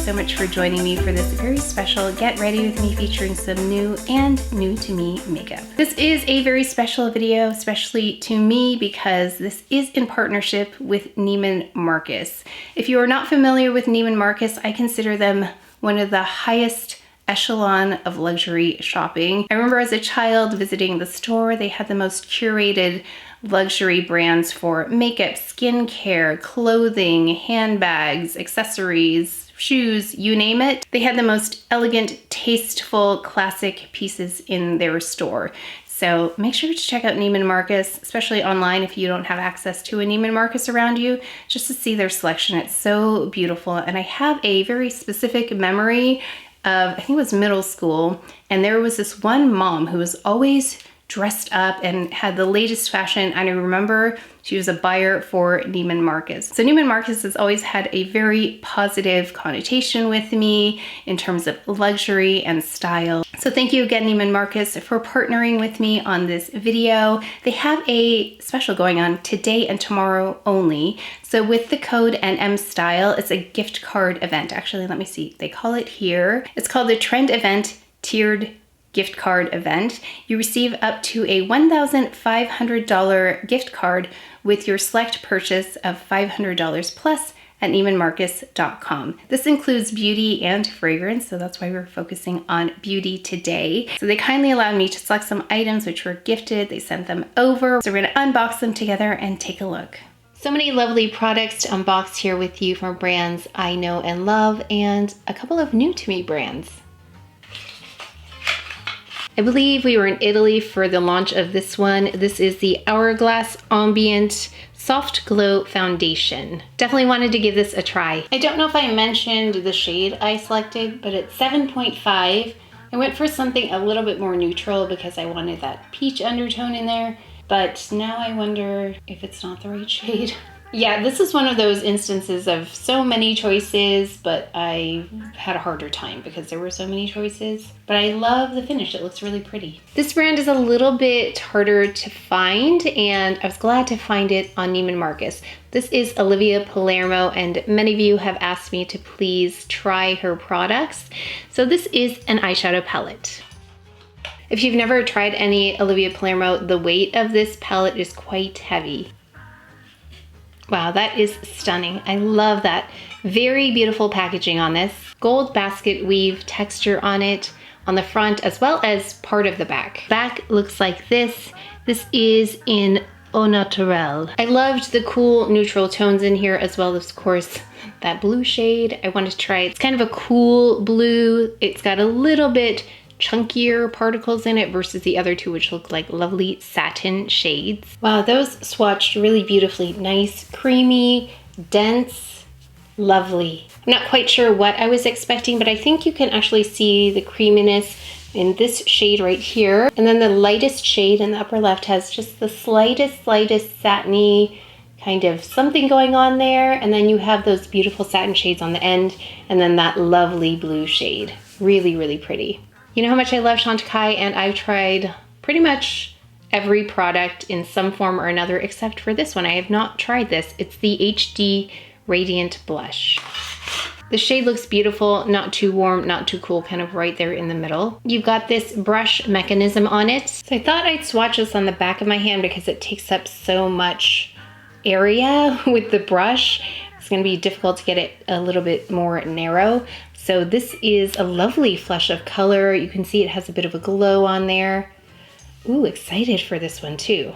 so much for joining me for this very special Get Ready With Me featuring some new and new to me makeup. This is a very special video, especially to me, because this is in partnership with Neiman Marcus. If you are not familiar with Neiman Marcus, I consider them one of the highest echelon of luxury shopping. I remember as a child visiting the store, they had the most curated luxury brands for makeup, skincare, clothing, handbags, accessories, shoes, you name it. They had the most elegant, tasteful, classic pieces in their store. So make sure to check out Neiman Marcus, especially online if you don't have access to a Neiman Marcus around you, just to see their selection. It's so beautiful. And I have a very specific memory of, I think it was middle school, and there was this one mom who was always dressed up and had the latest fashion, and I remember she was a buyer for Neiman Marcus. So Neiman Marcus has always had a very positive connotation with me in terms of luxury and style. So thank you again, Neiman Marcus, for partnering with me on this video. They have a special going on today and tomorrow only. So with the code NMStyle, it's a gift card event. Actually, let me see, they call it here. It's called the Trend Event Tiered Gift Card Event. You receive up to a $1,500 gift card with your select purchase of $500 plus at neimanmarcus.com. This includes beauty and fragrance, so that's why we're focusing on beauty today. So they kindly allowed me to select some items which were gifted. They sent them over. So we're gonna unbox them together and take a look. So many lovely products to unbox here with you from brands I know and love, and a couple of new to me brands. I believe we were in Italy for the launch of this one. This is the Hourglass Ambient Soft Glow Foundation. Definitely wanted to give this a try. I don't know if I mentioned the shade I selected, but it's 7.5. I went for something a little bit more neutral because I wanted that peach undertone in there, but now I wonder if it's not the right shade. Yeah, this is one of those instances of so many choices, but I had a harder time because there were so many choices. But I love the finish, it looks really pretty. This brand is a little bit harder to find, and I was glad to find it on Neiman Marcus. This is Olivia Palermo, and many of you have asked me to please try her products. So this is an eyeshadow palette. If you've never tried any Olivia Palermo, the weight of this palette is quite heavy. Wow, that is stunning. I love that. Very beautiful packaging on this. Gold basket weave texture on it, on the front as well as part of the back. Back looks like this. This is in Au Naturel. I loved the cool neutral tones in here, as well as, of course, that blue shade. I wanted to try it. It's kind of a cool blue. It's got a little bit chunkier particles in it versus the other two, which look like lovely satin shades. Wow, those swatched really beautifully. Nice, creamy, dense, lovely. I'm not quite sure what I was expecting, but I think you can actually see the creaminess in this shade right here. And then the lightest shade in the upper left has just the slightest satiny kind of something going on there. And then you have those beautiful satin shades on the end, and then that lovely blue shade. Really, really pretty. You know how much I love Chantecaille, and I've tried pretty much every product in some form or another except for this one. I have not tried this. It's the HD Radiant Blush. The shade looks beautiful, not too warm, not too cool, kind of right there in the middle. You've got this brush mechanism on it. So I thought I'd swatch this on the back of my hand because it takes up so much area with the brush. It's gonna be difficult to get it a little bit more narrow. So this is a lovely flush of color. You can see it has a bit of a glow on there. Ooh, excited for this one too.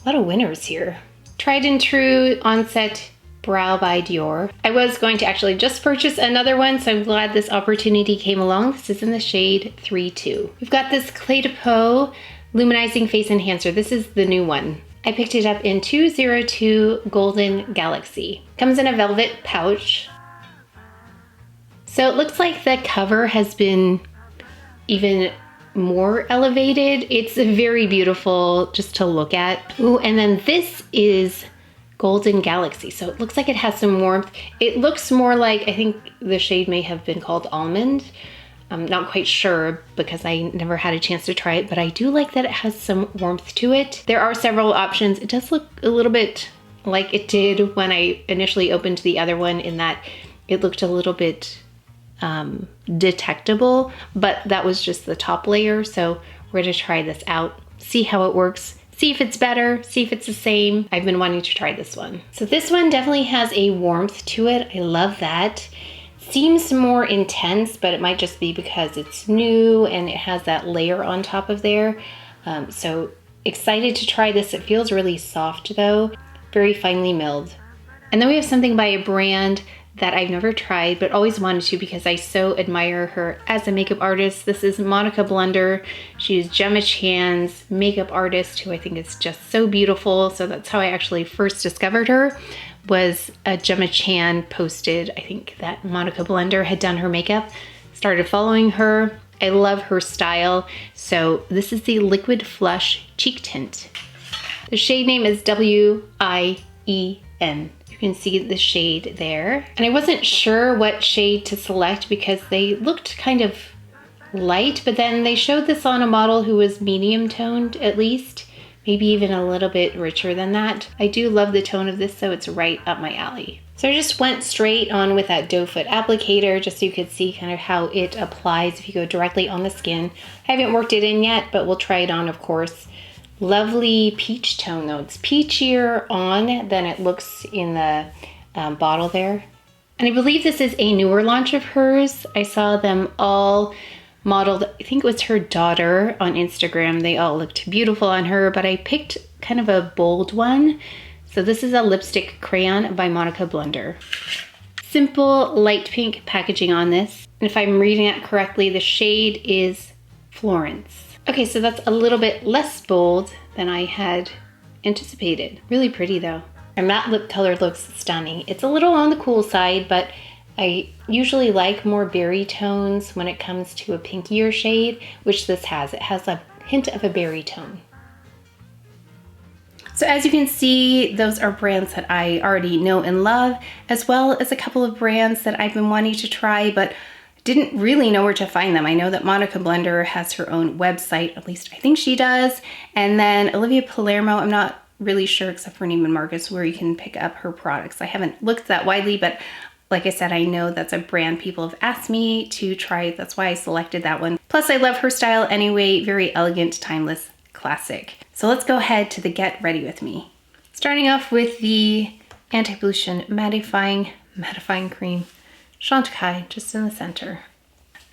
A lot of winners here. Tried and True Onset Brow by Dior. I was going to actually just purchase another one, so I'm glad this opportunity came along. This is in the shade 3-2. We've got this Clé de Peau Luminizing Face Enhancer. This is the new one. I picked it up in 202 Golden Galaxy. Comes in a velvet pouch. So it looks like the cover has been even more elevated. It's very beautiful just to look at. Ooh, and then this is Golden Galaxy. So it looks like it has some warmth. It looks more like, I think the shade may have been called Almond. I'm not quite sure because I never had a chance to try it, but I do like that it has some warmth to it. There are several options. It does look a little bit like it did when I initially opened the other one, in that it looked a little bit detectable, but that was just the top layer. So we're gonna try this out, see how it works, see if it's better, see if it's the same. I've been wanting to try this one. So this one definitely has a warmth to it. I love that. Seems more intense, but it might just be because it's new and it has that layer on top of there. So excited to try this. It feels really soft though, very finely milled. And then we have something by a brand that I've never tried, but always wanted to because I so admire her as a makeup artist. This is Monica Blunder. She's Gemma Chan's makeup artist, who I think is just so beautiful. So that's how I actually first discovered her, was Gemma Chan posted, I think, that Monica Blunder had done her makeup. Started following her. I love her style. So this is the Liquid Flush Cheek Tint. The shade name is W-I-E-N. You can see the shade there. And I wasn't sure what shade to select because they looked kind of light, but then they showed this on a model who was medium toned at least, maybe even a little bit richer than that. I do love the tone of this, so it's right up my alley. So I just went straight on with that doe foot applicator just so you could see kind of how it applies if you go directly on the skin. I haven't worked it in yet, but we'll try it on, of course. Lovely peach tone though. It's peachier on than it looks in the bottle there. And I believe this is a newer launch of hers. I saw them all modeled, I think it was her daughter on Instagram. They all looked beautiful on her, but I picked kind of a bold one. So this is a lipstick crayon by Monica Blunder. Simple light pink packaging on this. And if I'm reading it correctly, the shade is Florence. Okay, so that's a little bit less bold than I had anticipated. Really pretty though. And matte lip color looks stunning. It's a little on the cool side, but I usually like more berry tones when it comes to a pinkier shade, which this has. It has a hint of a berry tone. So as you can see, those are brands that I already know and love, as well as a couple of brands that I've been wanting to try, but didn't really know where to find them. I know that Monica Blunder has her own website, at least I think she does. And then Olivia Palermo, I'm not really sure except for Neiman Marcus where you can pick up her products. I haven't looked that widely, but like I said, I know that's a brand people have asked me to try. That's why I selected that one. Plus I love her style anyway, very elegant, timeless, classic. So let's go ahead to the Get Ready With Me. Starting off with the Anti-Pollution Mattifying Cream. Chantecaille, just in the center.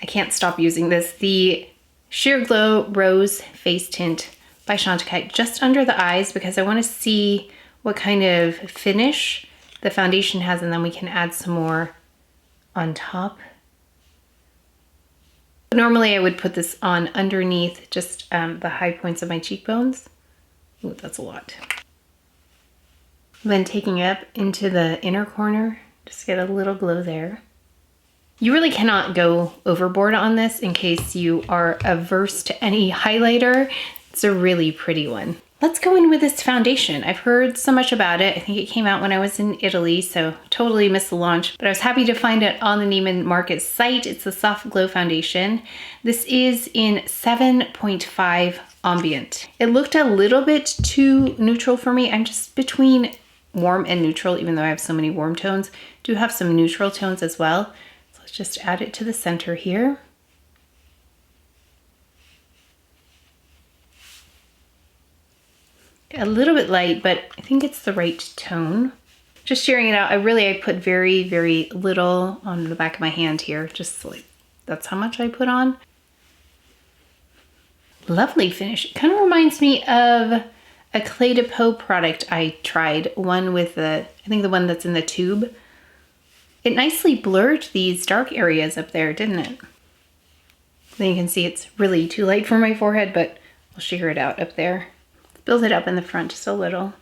I can't stop using this. The Sheer Glow Rose Face Tint by Chantecaille, just under the eyes, because I want to see what kind of finish the foundation has, and then we can add some more on top. Normally I would put this on underneath just the high points of my cheekbones. Ooh, that's a lot. Then taking it up into the inner corner, just get a little glow there. You really cannot go overboard on this in case you are averse to any highlighter. It's a really pretty one. Let's go in with this foundation. I've heard so much about it. I think it came out when I was in Italy, so totally missed the launch, but I was happy to find it on the Neiman Marcus site. It's a Soft Glow foundation. This is in 7.5 Ambient. It looked a little bit too neutral for me. I'm just between warm and neutral, even though I have so many warm tones. Do have some neutral tones as well. So let's just add it to the center here. A little bit light, but I think it's the right tone. Just sharing it out, I put very, very little on the back of my hand here. Just like, that's how much I put on. Lovely finish. It kind of reminds me of a Clé de Peau product I tried. One with the, I think the one that's in the tube. It nicely blurred these dark areas up there, didn't it? Then you can see it's really too light for my forehead, but I'll sheer it out up there. Build it up in the front just a little.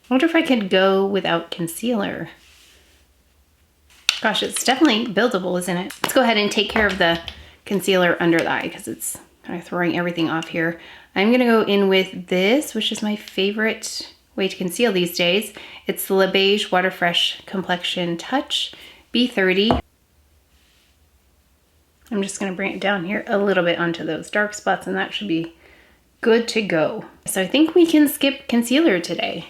I wonder if I could go without concealer. Gosh, it's definitely buildable, isn't it? Let's go ahead and take care of the concealer under the eye because it's kind of throwing everything off here. I'm gonna go in with this, which is my favorite way to conceal these days. It's the Luggage Water Fresh Complexion Touch B30. I'm just gonna bring it down here a little bit onto those dark spots, and that should be good to go. So I think we can skip concealer today.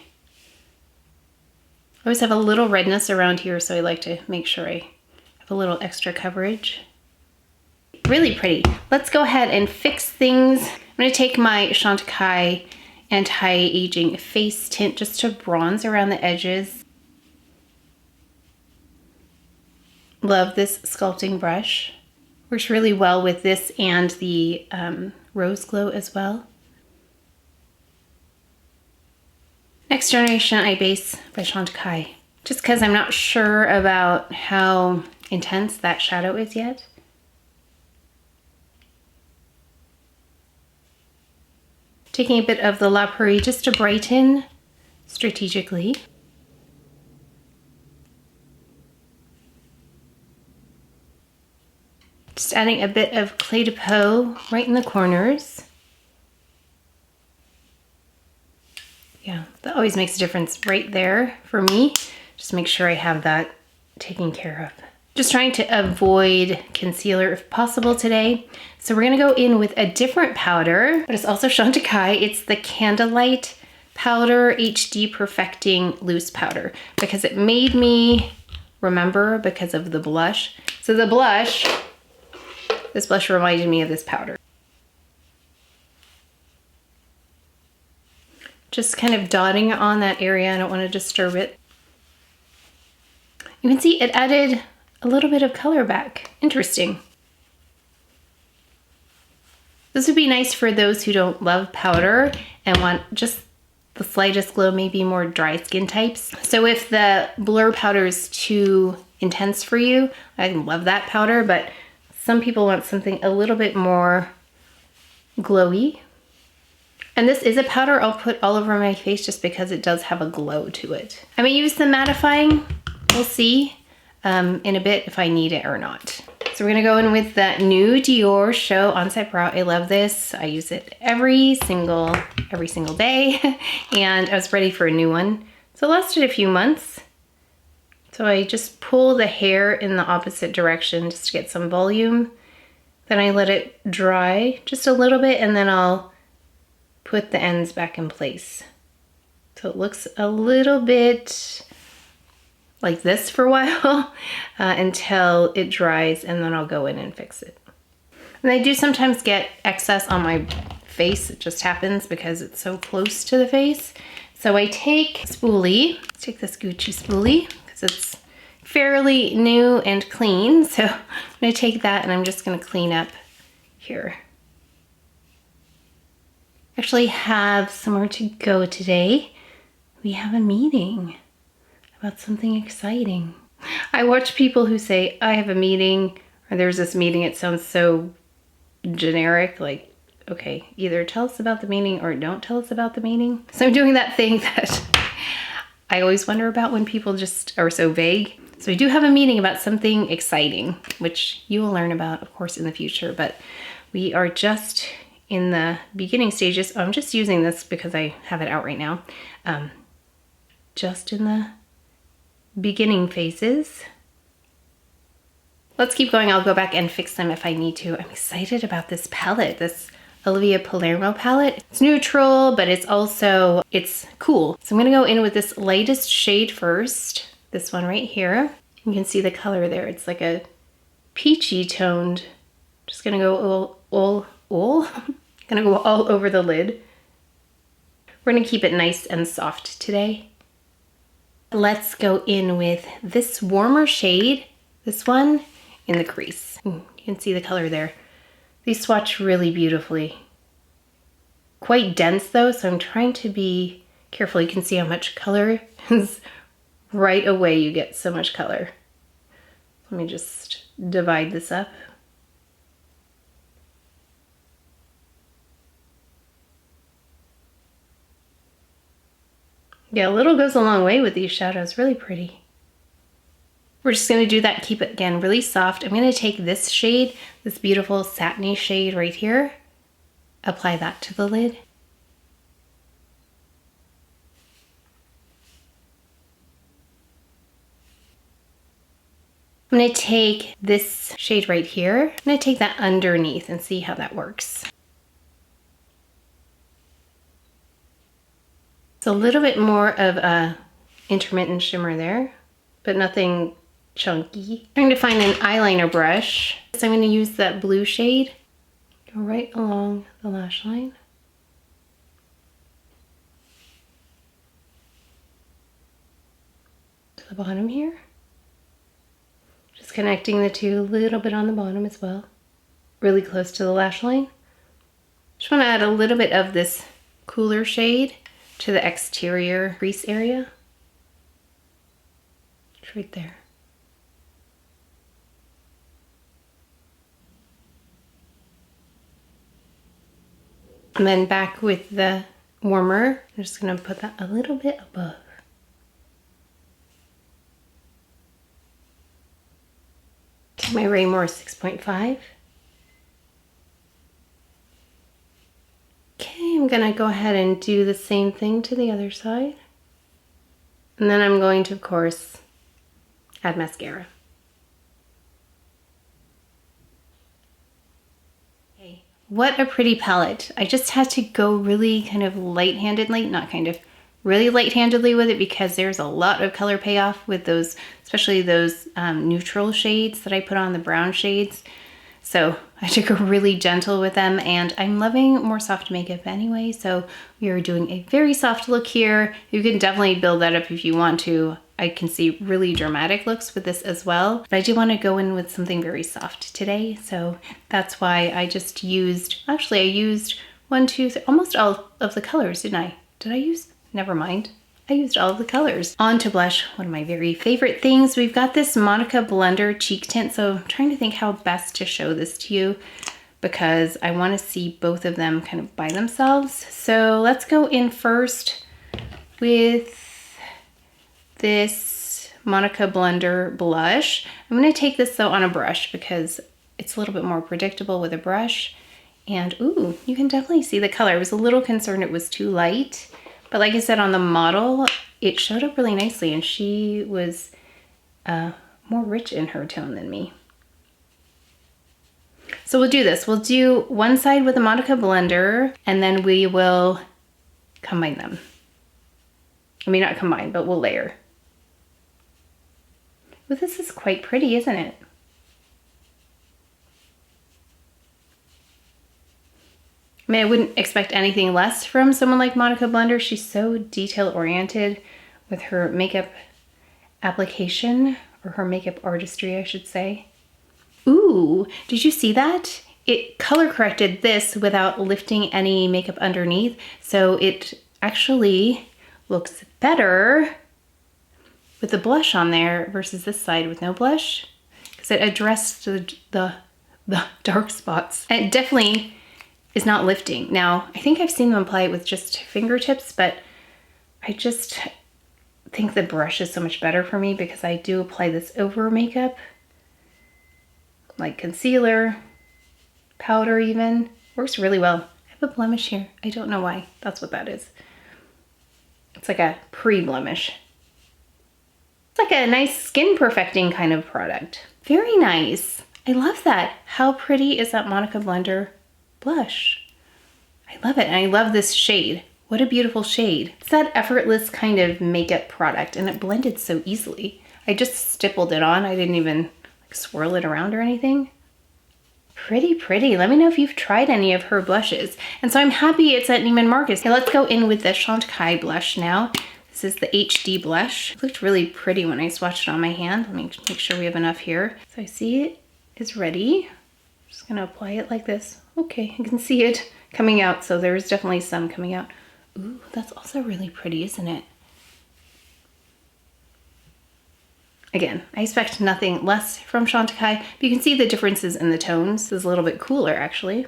I always have a little redness around here, so I like to make sure I Have a little extra coverage. Really pretty. Let's go ahead and fix things. I'm gonna take my Chantecaille Anti-Aging Face Tint just to bronze around the edges. Love this sculpting brush. Works really well with this and the Rose Glow as well. Next Generation Eye Base by Chantecaille. Just because I'm not sure about how intense that shadow is yet. Taking a bit of the La Prairie just to brighten strategically. Just adding a bit of Clé de Peau right in the corners. Yeah, that always makes a difference right there for me. Just make sure I have that taken care of. Just trying to avoid concealer if possible today. So we're gonna go in with a different powder, but it's also Chantecaille. It's the Candlelight Powder HD Perfecting Loose Powder because it made me remember because of the blush. So the blush, this blush reminded me of this powder. Just kind of dotting on that area. I don't want to disturb it. You can see it added a little bit of color back. Interesting. This would be nice for those who don't love powder and want just the slightest glow, maybe more dry skin types. So if the blur powder is too intense for you, I love that powder, but some people want something a little bit more glowy. And this is a powder I'll put all over my face just because it does have a glow to it. I may use the mattifying, we'll see in a bit if I need it or not. So we're gonna go in with that new Dior Show On-Site Brow. I love this. I use it every single day and I was ready for a new one. So it lasted a few months. So I just pull the hair in the opposite direction just to get some volume. Then I let it dry just a little bit and then I'll put the ends back in place. So it looks a little bit like this for a while until it dries and then I'll go in and fix it. And I do sometimes get excess on my face. It just happens because it's so close to the face. So I take spoolie, take this Gucci spoolie because it's fairly new and clean. So I'm gonna take that and I'm just gonna clean up here. Actually have somewhere to go today. We have a meeting about something exciting. I watch people who say, I have a meeting, or there's this meeting. It sounds so generic, like, okay, either tell us about the meeting or don't tell us about the meeting. So I'm doing that thing that I always wonder about when people just are so vague. So we do have a meeting about something exciting, which you will learn about, of course, in the future, but we are just in the beginning stages. I'm just using this because I have it out right now. Just in the beginning phases. Let's keep going. I'll go back and fix them if I need to. I'm excited about this palette, this Olivia Palermo palette. It's neutral, but it's cool. So I'm gonna go in with this lightest shade first. This one right here. You can see the color there. It's like a peachy toned. Just gonna go gonna go all over the lid. We're gonna keep it nice and soft today. Let's go in with this warmer shade, this one, in the crease. You can see the color there. These swatch really beautifully. Quite dense though, so I'm trying to be careful. You can see how much color is right away. You get so much color. Let me just divide this up. Yeah, a little goes a long way with these shadows, really pretty. We're just gonna do that, keep it again really soft. I'm gonna take this shade, this beautiful satiny shade right here, apply that to the lid. I'm gonna take this shade right here. I'm gonna take that underneath and see how that works. So a little bit more of a intermittent shimmer there, but nothing chunky. Trying to find an eyeliner brush. So I'm going to use that blue shade. Go right along the lash line. To the bottom here. Just connecting the two a little bit on the bottom as well. Really close to the lash line. Just want to add a little bit of this cooler shade to the exterior crease area. It's right there. And then back with the warmer, I'm just going to put that a little bit above. Take my Raymore 6.5. Okay, I'm gonna go ahead and do the same thing to the other side. And then I'm going to, of course, add mascara. Okay, what a pretty palette. I just had to go really kind of light-handedly, not kind of, really light-handedly with it because there's a lot of color payoff with those, especially those neutral shades that I put on, the brown shades. So I had to go really gentle with them, and I'm loving more soft makeup anyway, so we are doing a very soft look here. You can definitely build that up if you want to. I can see really dramatic looks with this as well, but I do want to go in with something very soft today, so that's why I just used, actually I used 1, 2, 3, almost all of the colors, didn't I? Did I use? Never mind. I used all of the colors. On to blush, one of my very favorite things. We've got this Monica Blender cheek tint, so I'm trying to think how best to show this to you because I want to see both of them kind of by themselves. So let's go in first with this Monica Blender blush. I'm going to take this though on a brush because it's a little bit more predictable with a brush. And ooh, you can definitely see the color. I was a little concerned it was too light. But like I said, on the model, it showed up really nicely, and she was more rich in her tone than me. So we'll do this. We'll do one side with the Monica Blender, and then we will combine them. I mean, not combine, but we'll layer. Well, this is quite pretty, isn't it? I mean, I wouldn't expect anything less from someone like Monica Blender. She's so detail-oriented with her makeup application, or her makeup artistry, I should say. Ooh, did you see that? It color corrected this without lifting any makeup underneath, so it actually looks better with the blush on there versus this side with no blush, because it addressed the dark spots. And it definitely is not lifting. Now, I think I've seen them apply it with just fingertips, but I just think the brush is so much better for me because I do apply this over makeup, like concealer, powder even. Works really well. I have a blemish here. I don't know why. That's what that is. It's like a pre-blemish. It's like a nice skin perfecting kind of product. Very nice. I love that. How pretty is that Monica Blender blush? I love it, and I love this shade. What a beautiful shade. It's that effortless kind of makeup product, and it blended so easily. I just stippled it on. I didn't even like swirl it around or anything. Pretty, pretty. Let me know if you've tried any of her blushes. And so I'm happy it's at Neiman Marcus. Okay, let's go in with the Chantecaille blush now. This is the HD blush. It looked really pretty when I swatched it on my hand. Let me make sure we have enough here. So I see it is ready. I'm just gonna apply it like this. Okay, you can see it coming out, so there's definitely some coming out. Ooh, that's also really pretty, isn't it? Again, I expect nothing less from Chantecaille, but you can see the differences in the tones. This is a little bit cooler, actually.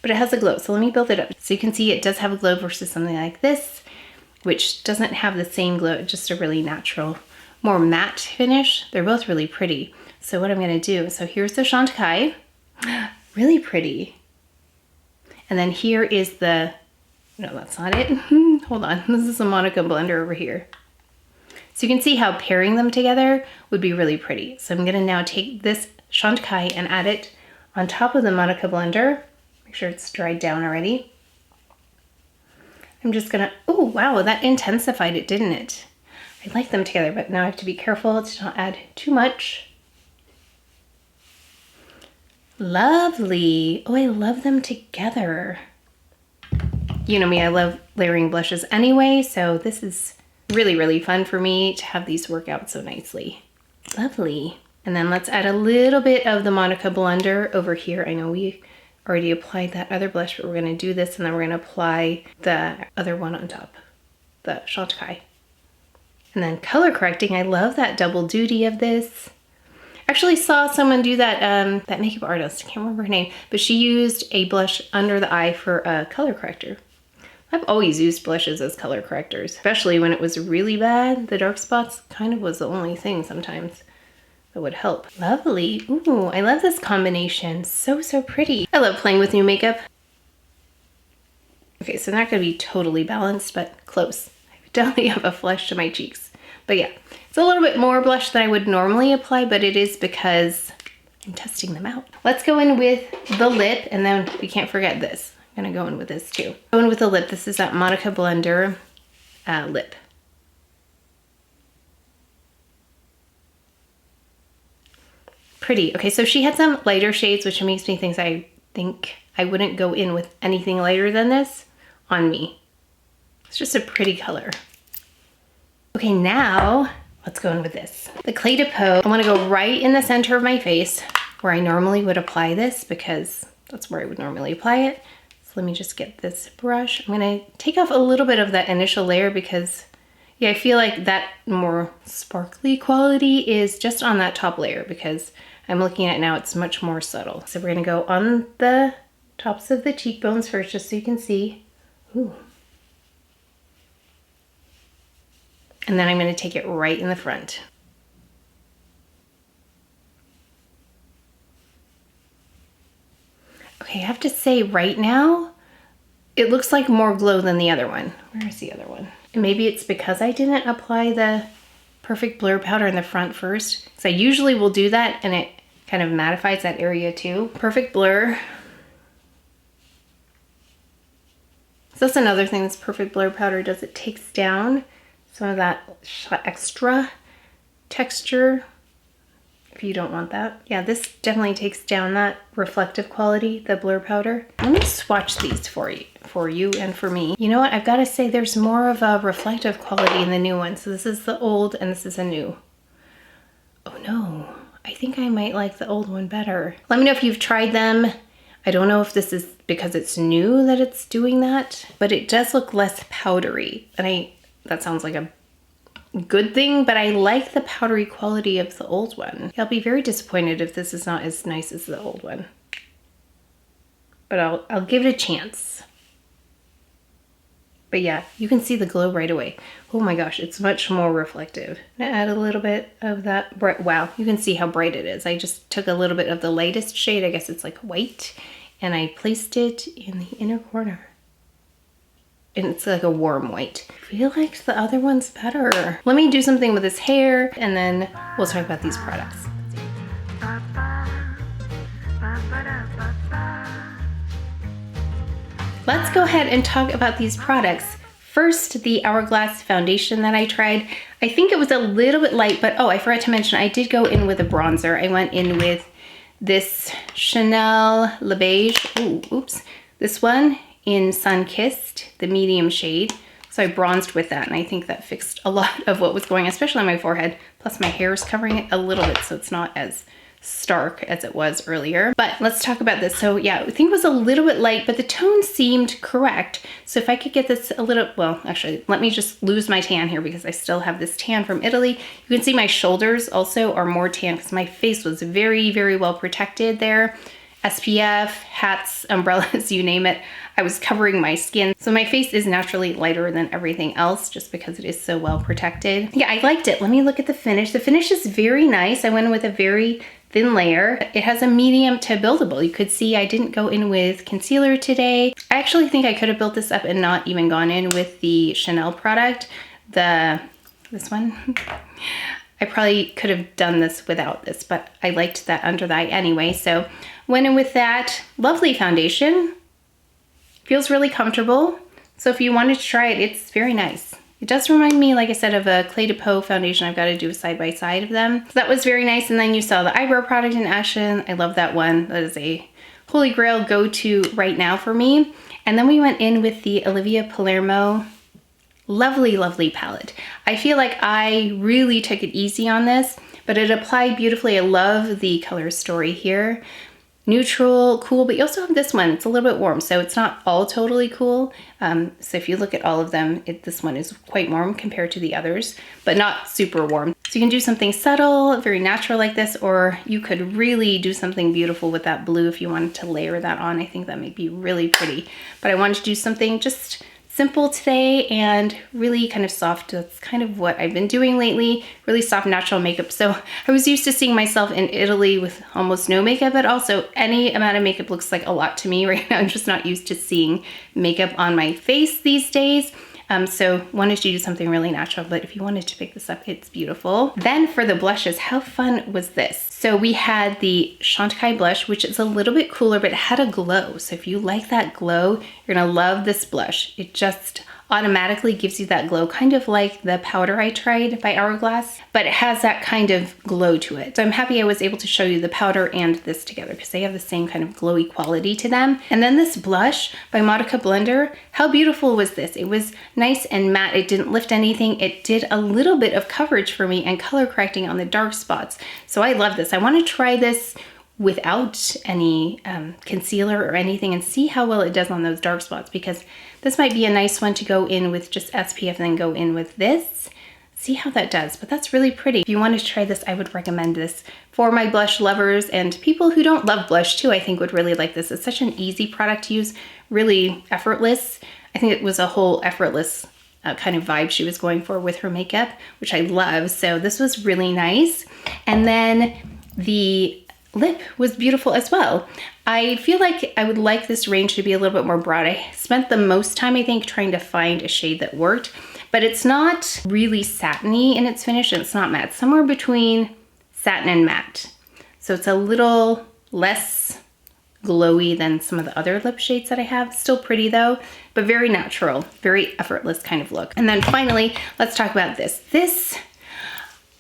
But it has a glow, so let me build it up. So you can see it does have a glow versus something like this, which doesn't have the same glow, just a really natural, more matte finish. They're both really pretty. So what I'm gonna do, so here's the Chantecaille, really pretty. And then here is the, no, that's not it. Hold on, this is a Monica Blender over here. So you can see how pairing them together would be really pretty. So I'm gonna now take this Chantecaille and add it on top of the Monica Blender. Make sure it's dried down already. I'm just gonna, oh wow, that intensified it, didn't it? I like them together, but now I have to be careful to not add too much. Lovely. Oh, I love them together. You know me, I love layering blushes anyway, so this is really, really fun for me to have these work out so nicely. Lovely. And then let's add a little bit of the Monica Blender over here. I know we already applied that other blush, but we're gonna do this and then we're gonna apply the other one on top, the Chantecaille. And then color correcting, I love that double duty of this. Actually saw someone do that, that makeup artist, I can't remember her name, but she used a blush under the eye for a color corrector. I've always used blushes as color correctors, especially when it was really bad. The dark spots kind of was the only thing sometimes that would help. Lovely. Ooh, I love this combination. So, so pretty. I love playing with new makeup. Okay, so not gonna be totally balanced, but close. I definitely have a flush to my cheeks. But yeah, it's a little bit more blush than I would normally apply, but it is because I'm testing them out. Let's go in with the lip, and then we can't forget this. I'm gonna go in with this too. Go in with the lip. This is that Monica Blender lip. Pretty. Okay, so she had some lighter shades, which makes me think I wouldn't go in with anything lighter than this on me. It's just a pretty color. Okay, now let's go in with this. The Clé de Peau. I wanna go right in the center of my face where I normally would apply this because that's where I would normally apply it. So let me just get this brush. I'm gonna take off a little bit of that initial layer because yeah, I feel like that more sparkly quality is just on that top layer because I'm looking at it now, it's much more subtle. So we're gonna go on the tops of the cheekbones first, just so you can see. Ooh. And then I'm gonna take it right in the front. Okay, I have to say right now, it looks like more glow than the other one. Where is the other one? And maybe it's because I didn't apply the Perfect Blur powder in the front first. So I usually will do that and it kind of mattifies that area too. Perfect Blur. So that's another thing this Perfect Blur powder does. It takes down some of that extra texture if you don't want that. Yeah, this definitely takes down that reflective quality, the blur powder. Let me swatch these for you and for me. You know what, I've got to say there's more of a reflective quality in the new one. So this is the old and this is a new. Oh no, I think I might like the old one better. Let me know if you've tried them. I don't know if this is because it's new that it's doing that, but it does look less powdery. And that sounds like a good thing, but I like the powdery quality of the old one. I'll be very disappointed if this is not as nice as the old one. But I'll give it a chance. But yeah, you can see the glow right away. Oh my gosh, it's much more reflective. I'm gonna add a little bit of that bright. Wow, you can see how bright it is. I just took a little bit of the lightest shade, I guess it's like white, and I placed it in the inner corner. And it's like a warm white. I feel like the other one's better. Let me do something with this hair and then we'll talk about these products. Let's go ahead and talk about these products. First, the Hourglass foundation that I tried. I think it was a little bit light, but oh, I forgot to mention, I did go in with a bronzer. I went in with this Chanel Luggage. Ooh, oops. This one in Sun Kissed, the medium shade. So I bronzed with that and I think that fixed a lot of what was going on, especially on my forehead. Plus my hair is covering it a little bit so it's not as stark as it was earlier. But let's talk about this. So yeah, I think it was a little bit light, but the tone seemed correct. So if I could get this a little, well, actually, let me just lose my tan here because I still have this tan from Italy. You can see my shoulders also are more tan because my face was very, very well protected there. SPF, hats, umbrellas, you name it. I was covering my skin. So my face is naturally lighter than everything else just because it is so well protected. Yeah, I liked it. Let me look at the finish. The finish is very nice. I went in with a very thin layer. It has a medium to buildable. You could see I didn't go in with concealer today. I actually think I could have built this up and not even gone in with the Chanel product. This one. I probably could have done this without this, but I liked that under the eye anyway. So went in with that. Lovely foundation. Feels really comfortable. So if you wanted to try it, it's very nice. It does remind me, like I said, of a Clé de Peau foundation. I've got to do a side by side of them. So that was very nice. And then you saw the eyebrow product in action. I love that one. That is a holy grail go-to right now for me. And then we went in with the Olivia Palermo. Lovely, lovely palette. I feel like I really took it easy on this, but it applied beautifully. I love the color story here. Neutral, cool, but you also have this one. It's a little bit warm, so it's not all totally cool. So if you look at all of them, this one is quite warm compared to the others, but not super warm. So you can do something subtle, very natural like this, or you could really do something beautiful with that blue if you wanted to layer that on. I think that might be really pretty. But I wanted to do something just simple today and really kind of soft. That's kind of what I've been doing lately, really soft natural makeup. So I was used to seeing myself in Italy with almost no makeup, but also any amount of makeup looks like a lot to me right now. I'm just not used to seeing makeup on my face these days. So wanted to do something really natural, but if you wanted to pick this up, it's beautiful. Then for the blushes, how fun was this? So we had the Chantecaille blush, which is a little bit cooler, but it had a glow. So if you like that glow, you're gonna love this blush. It just automatically gives you that glow, kind of like the powder I tried by Hourglass, but it has that kind of glow to it. So I'm happy I was able to show you the powder and this together because they have the same kind of glowy quality to them. And then this blush by Monica Blender, how beautiful was this? It was nice and matte. It didn't lift anything. It did a little bit of coverage for me and color correcting on the dark spots. So I love this. I want to try this without any concealer or anything and see how well it does on those dark spots, because this might be a nice one to go in with just SPF and then go in with this. See how that does, but that's really pretty. If you want to try this, I would recommend this for my blush lovers, and people who don't love blush too, I think would really like this. It's such an easy product to use, really effortless. I think it was a whole effortless kind of vibe she was going for with her makeup, which I love. So this was really nice. And then the lip was beautiful as well. I feel like I would like this range to be a little bit more broad. I spent the most time, I think, trying to find a shade that worked, but it's not really satiny in its finish and it's not matte. It's somewhere between satin and matte. So it's a little less glowy than some of the other lip shades that I have. Still pretty though, but very natural, very effortless kind of look. And then finally, let's talk about this. This,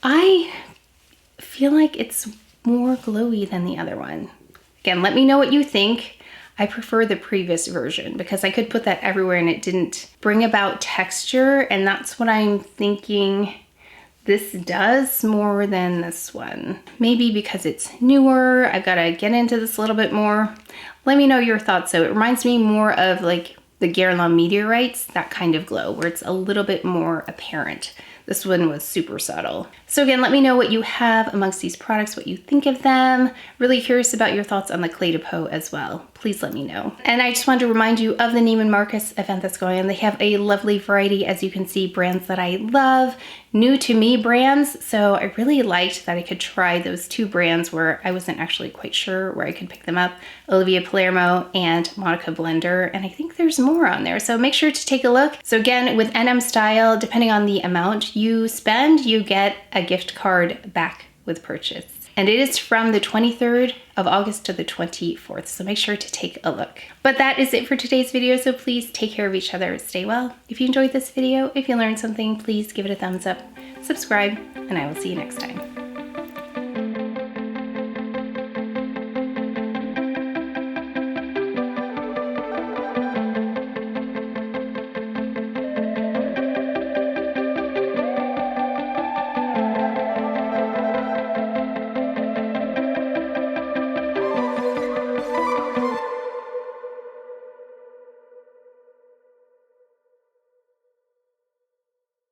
I feel like it's more glowy than the other one. Again, let me know what you think. I prefer the previous version because I could put that everywhere and it didn't bring about texture, and that's what I'm thinking this does more than this one. Maybe because it's newer, I've got to get into this a little bit more. Let me know your thoughts though. It reminds me more of like the Guerlain Meteorites, that kind of glow where it's a little bit more apparent. This one was super subtle. So again, let me know what you have amongst these products, what you think of them. Really curious about your thoughts on the Clé de Peau as well. Please let me know. And I just wanted to remind you of the Neiman Marcus event that's going on. They have a lovely variety, as you can see, brands that I love, new to me brands. So I really liked that I could try those two brands where I wasn't actually quite sure where I could pick them up, Olivia Palermo and Monica Blender. And I think there's more on there. So make sure to take a look. So again, with NM Style, depending on the amount you spend, you get a gift card back with purchase. And it is from the 23rd of August to the 24th, so make sure to take a look. But that is it for today's video, so please take care of each other, stay well. If you enjoyed this video, if you learned something, please give it a thumbs up, subscribe, and I will see you next time.